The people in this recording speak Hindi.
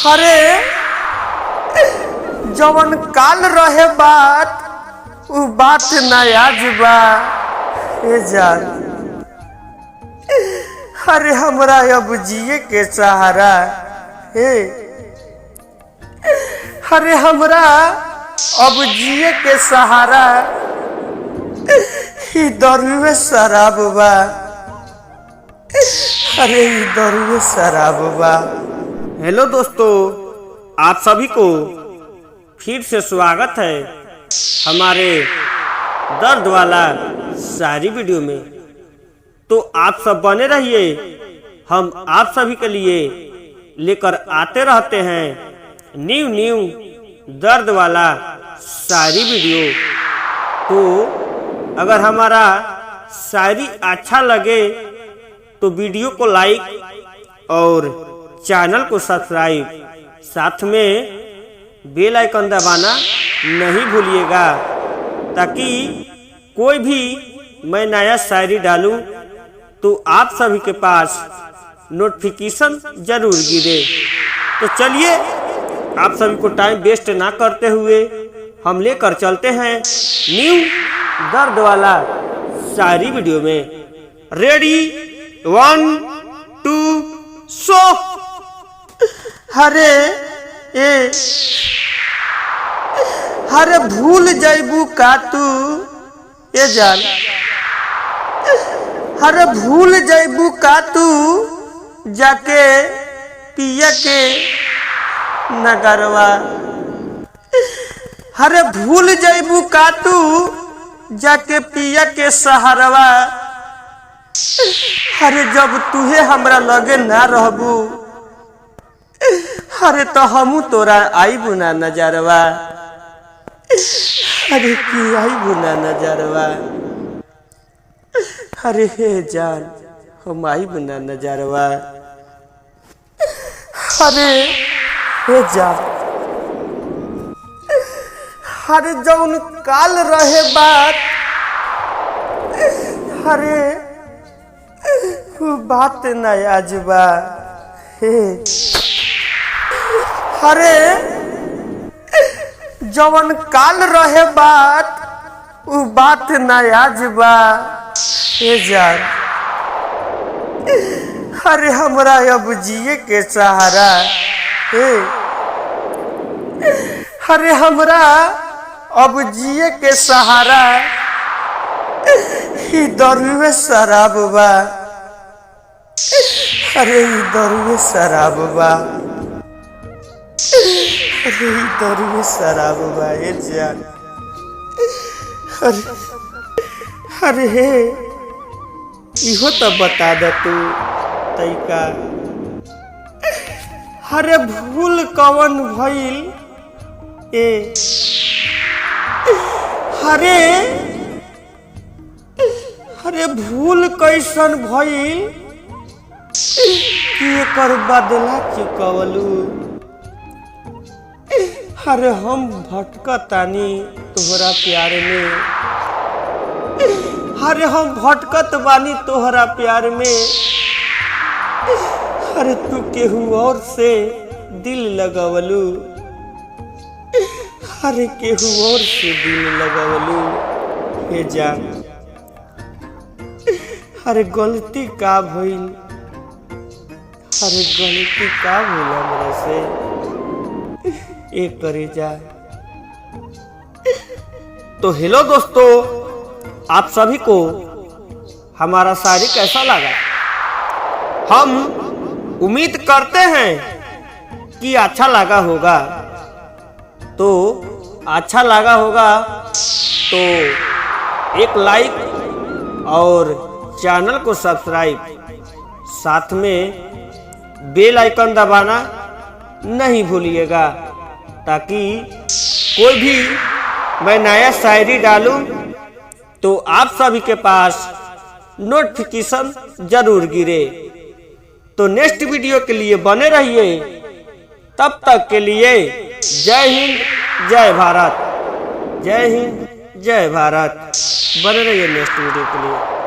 अरे जवन काल रहे बात उ बात ना आज बा ए जान। अरे हमरा अब जिए के सहारा हे, अरे हमरा अब जिए के सहारा ही दरुए शराब बा। अरे ही दरुए शराब बा। हेलो दोस्तों, आप सभी को फिर से स्वागत है हमारे दर्द वाला शायरी वीडियो में। तो आप सब बने रहिए, हम आप सभी के लिए लेकर आते रहते हैं न्यू दर्द वाला शायरी वीडियो। तो अगर हमारा शायरी अच्छा लगे तो वीडियो को लाइक और चैनल को सब्सक्राइब, साथ में बेल आइकन दबाना नहीं भूलिएगा, ताकि कोई भी मैं नया शायरी डालूं तो आप सभी के पास नोटिफिकेशन जरूर गिरे। तो चलिए आप सभी को टाइम वेस्ट ना करते हुए हम लेकर चलते हैं न्यू दर्द वाला शायरी वीडियो में। Ready 1 2 show. अरे ए अरे भूल जाइबू का तू ए जान। अरे भूल जाइबू का तू जाके पिया के नगरवा। अरे भूल जाइबू का तू जाके पिया के सहारवा। अरे जब तुहे हमरा लगे ना रहबू, अरे तो हमू तोरा आईबू ना नजरवा। अरे की आईबू ना नजरवा। अरे हे जान हम आईबू ना नजरवा। अरे हे जान, अरे जौन काल रहे बात, अरे बात ना आज बा हे। अरे जवन काल रहे बात उ बात ना आज बा हे जान। अरे हमरा अब जिए के सहारा हे, अरे हमरा अब जिए के सहारा ही दरुए शराब बा। अरे ही दरुए शराब बा। अरे ही दरुए शराब बा ए जान। अरे हे इहो तो बता दे तू तैका। अरे भूल कवन भइल ए, अरे अरे भूल कैसन भइल कि एकर बदला चुकवलू। अरे हम भटकतानी तोहरा प्यार में। अरे हम भटकत बानी तोहरा प्यार में। अरे तू केहू और से दिल लगवलू। अरे केहू और से दिल लगवलू हे जान। अरे गलती का भइल, अरे गलती का भइल हमरा से ए करे जा। तो हेलो दोस्तों, आप सभी को हमारा शायरी कैसा लगा? हम उम्मीद करते हैं कि अच्छा लगा होगा। तो अच्छा लगा होगा तो एक लाइक और चैनल को सब्सक्राइब, साथ में बेल आइकन दबाना नहीं भूलिएगा, ताकि कोई भी मैं नया शायरी डालूं तो आप सभी के पास नोटिफिकेशन जरूर गिरे। तो नेक्स्ट वीडियो के लिए बने रहिए। तब तक के लिए जय हिंद जय भारत। जय हिंद जय भारत। बने रहिए नेक्स्ट वीडियो के लिए।